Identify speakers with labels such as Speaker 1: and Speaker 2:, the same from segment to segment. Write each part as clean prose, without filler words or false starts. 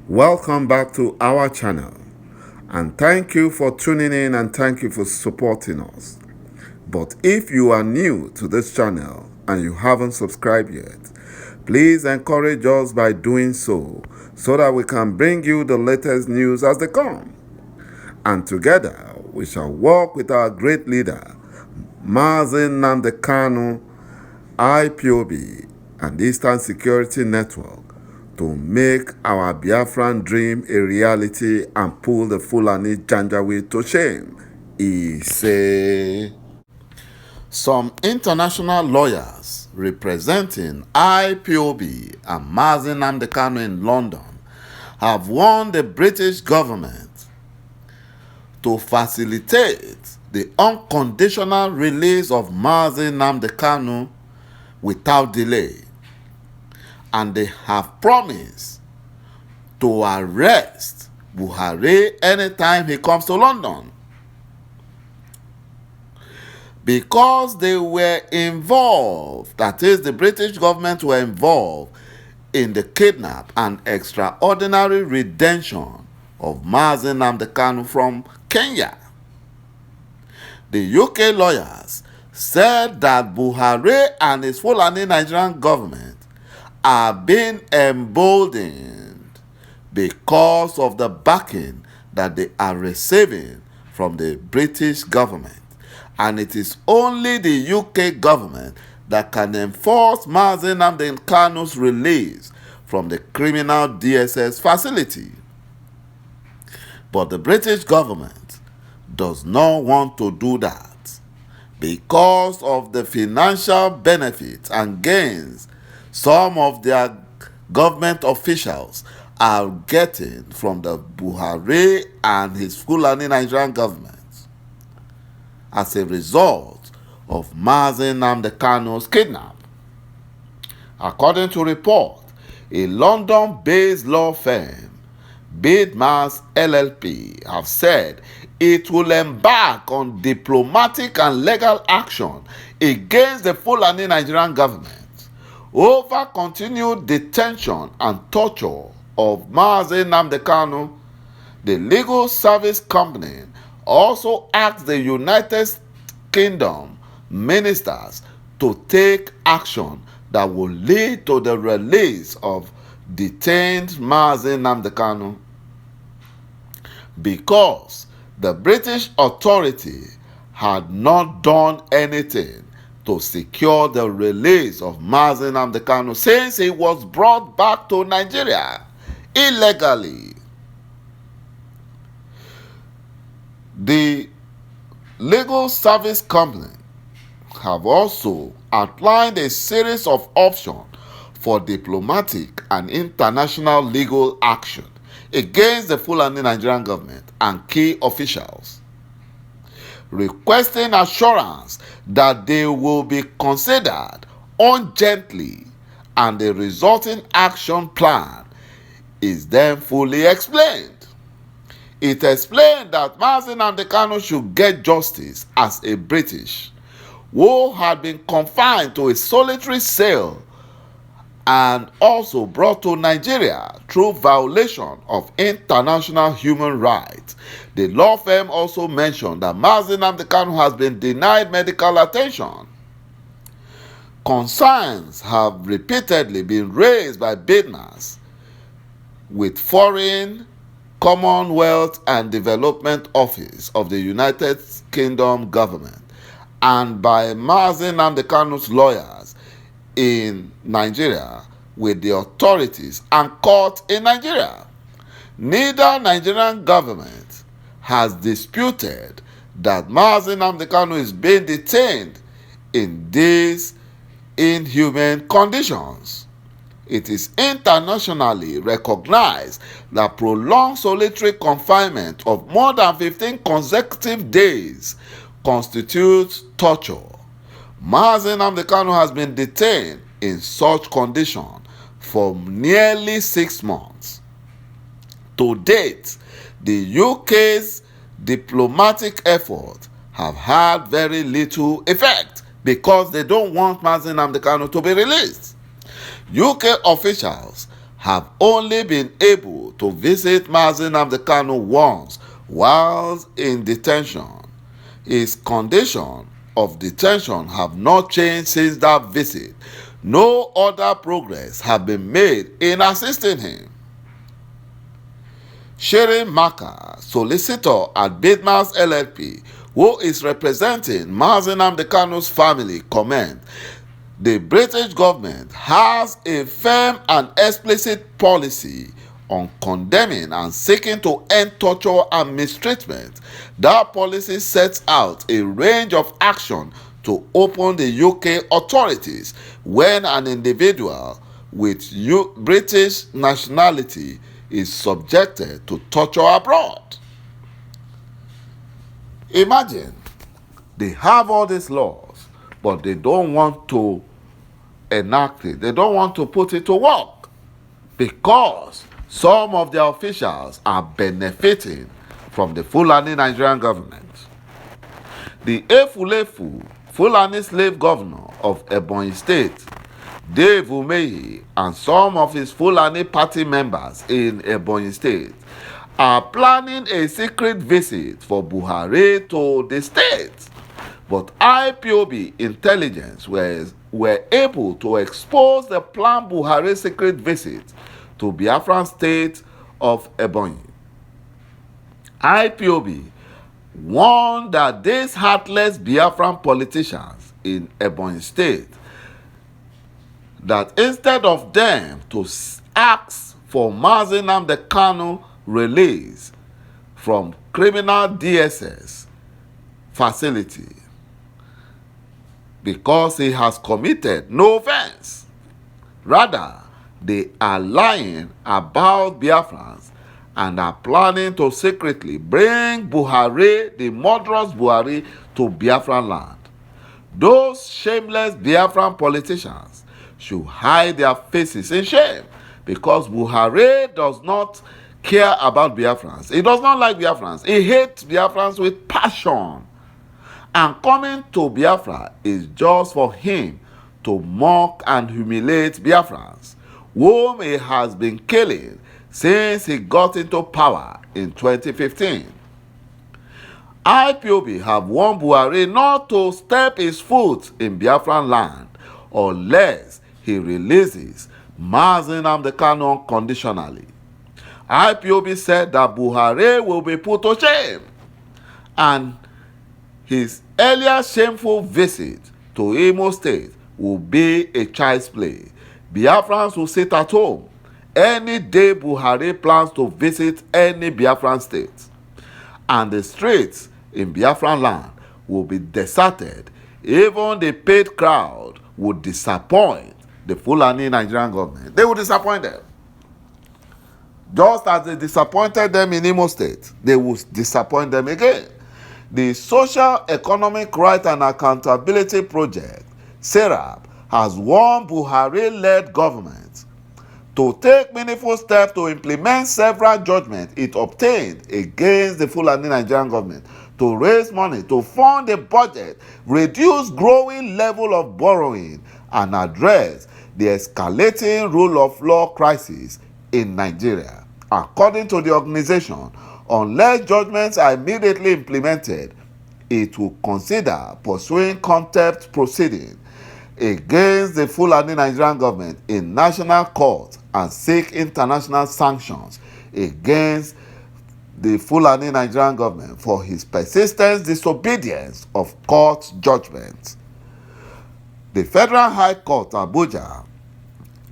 Speaker 1: Welcome back to our channel, and thank you for tuning in and thank you for supporting us. But if you are new to this channel and you haven't subscribed yet, please encourage us by doing so that we can bring you the latest news as they come. And together we shall work with our great leader, Mazi Nnamdi Kanu, IPOB, and Eastern Security Network to make our Biafran dream a reality and pull the Fulani Janjaweed to shame. He said. Some international lawyers representing IPOB and Mazi Nnamdi Kanu in London have warned the British government to facilitate the unconditional release of Mazi Nnamdi Kanu without delay, and they have promised to arrest Buhari anytime he comes to London, because they were involved, that is, the British government were involved in the kidnap and extraordinary redemption of Mazi Nnamdi Kanu from Kenya. The UK lawyers said that Buhari and his Fulani Nigerian government are being emboldened because of the backing that they are receiving from the British government. And it is only the UK government that can enforce Mazi Nnamdi Kanu's release from the criminal DSS facility. But the British government does not want to do that because of the financial benefits and gains some of their government officials are getting from the Buhari and his Fulani Nigerian government as a result of Mazi Nnamdi Kanu's kidnap. According to report, a London-based law firm, veau_S LLP, have said it will embark on diplomatic and legal action against the Fulani Nigerian government over continued detention and torture of Mazi Nnamdi Kanu. The legal service company also asked the United Kingdom ministers to take action that will lead to the release of detained Mazi Nnamdi Kanu, because the British authority had not done anything to secure the release of Mazi Nnamdi Kanu since he was brought back to Nigeria illegally. The legal service company have also outlined a series of options for diplomatic and international legal action against the Fulani Nigerian government and key officials, requesting assurance that they will be considered urgently, and the resulting action plan is then fully explained. It explained that Mazi Nnamdi Kanu should get justice as a British who had been confined to a solitary cell and also brought to Nigeria through violation of international human rights. The law firm also mentioned that Mazi Nnamdi Kanu has been denied medical attention. Concerns have repeatedly been raised by veau_S with Foreign, Commonwealth and Development Office of the United Kingdom government and by Mazi Nnamdi Kanu's lawyers in Nigeria with the authorities and court in Nigeria. Neither Nigerian government has disputed that Mazi Nnamdi Kanu is being detained in these inhuman conditions. It is internationally recognized that prolonged solitary confinement of more than 15 consecutive days constitutes torture. Mazi Nnamdi Kanu has been detained in such condition for nearly 6 months. To date, the UK's diplomatic efforts have had very little effect because they don't want Mazi Nnamdi Kanu to be released. UK officials have only been able to visit Mazi Nnamdi Kanu once whilst in detention. His condition of detention have not changed since that visit. No other progress have been made in assisting him. Sharon Maka, solicitor at veau_S LLP, who is representing Mazi Nnamdi Kanu's family, comment, the British government has a firm and explicit policy on condemning and seeking to end torture and mistreatment. That policy sets out a range of action to open the UK authorities when an individual with British nationality is subjected to torture abroad. Imagine, they have all these laws, but they don't want to enact it. They don't want to put it to work because some of their officials are benefiting from the Fulani Nigerian government. The Efulefu Fulani slave governor of Ebonyi State, Dave Umehi, and some of his Fulani party members in Ebonyi State are planning a secret visit for Buhari to the state. But IPOB intelligence were able to expose the planned Buhari secret visit to Biafran state of Ebonyi. IPOB warned that these heartless Biafran politicians in Ebonyi state, that instead of them to ask for Mazi Nnamdi Kanu release from criminal DSS facility because he has committed no offense, rather they are lying about Biafrans and are planning to secretly bring Buhari, the murderous Buhari, to Biafran land. Those shameless Biafran politicians should hide their faces in shame because Buhari does not care about Biafrans. He does not like Biafrans. He hates Biafrans with passion. And coming to Biafra is just for him to mock and humiliate Biafrans, whom he has been killing since he got into power in 2015. IPOB have warned Buhari not to step his foot in Biafran land unless he releases Mazi Nnamdi Kanu unconditionally. IPOB said that Buhari will be put to shame, and his earlier shameful visit to Imo State will be a child's play. Biafrans will sit at home any day Buhari plans to visit any Biafran state, and the streets in Biafran land will be deserted. Even the paid crowd would disappoint the Fulani Nigerian government. They will disappoint them. Just as they disappointed them in Imo State, they will disappoint them again. The Social Economic Right and Accountability Project, SERAP, has warned Buhari-led government to take meaningful steps to implement several judgments it obtained against the Fulani Nigerian government to raise money to fund the budget, reduce growing level of borrowing, and address the escalating rule of law crisis in Nigeria. According to the organization, unless judgments are immediately implemented, it will consider pursuing contempt proceedings against the Fulani Nigerian government in national court and seek international sanctions against the Fulani Nigerian government for his persistent disobedience of court judgments. The Federal High Court, Abuja,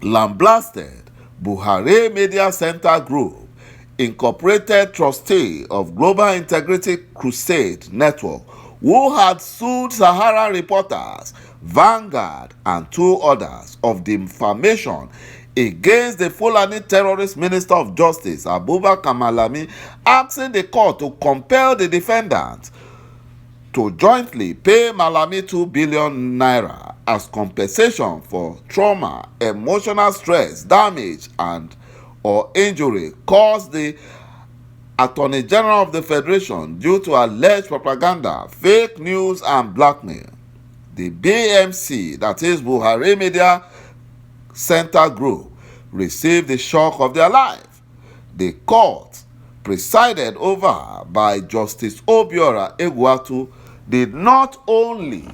Speaker 1: lambasted Buhari Media Center Group, Incorporated trustee of Global Integrity Crusade Network, who had sued Sahara Reporters, Vanguard, and two others of defamation against the Fulani terrorist Minister of Justice, Abubakar Malami, asking the court to compel the defendants to jointly pay Malami 2 billion naira as compensation for trauma, emotional stress, damage, and or injury caused the Attorney General of the Federation due to alleged propaganda, fake news, and blackmail. The BMC, that is Buhari Media Center Group, received the shock of their life. The court, presided over by Justice Obiora Egwuatu, did not only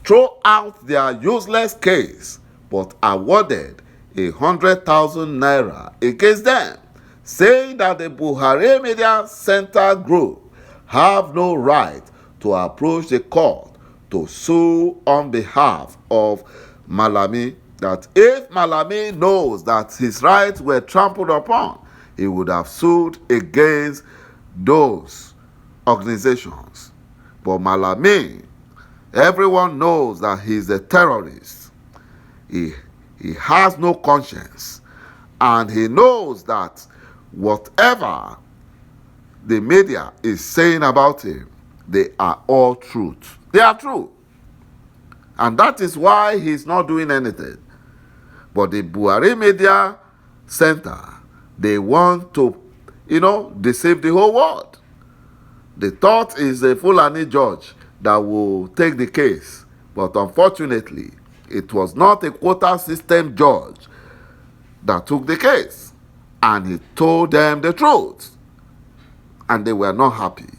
Speaker 1: throw out their useless case, but awarded 100,000 naira against them, saying that the Buhari Media Center Group have no right to approach the court to sue on behalf of Malami, that if Malami knows that his rights were trampled upon, he would have sued against those organizations. But Malami, everyone knows that he's a terrorist. He has no conscience, and he knows that whatever the media is saying about him, they are all truth. They are true. And that is why he's not doing anything. But the Buhari Media Center, they want to, deceive the whole world. The thought is a Fulani judge that will take the case. But unfortunately, it was not a quota system judge that took the case. And he told them the truth. And they were not happy.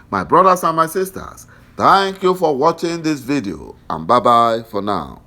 Speaker 1: My brothers and my sisters, thank you for watching this video, and bye-bye for now.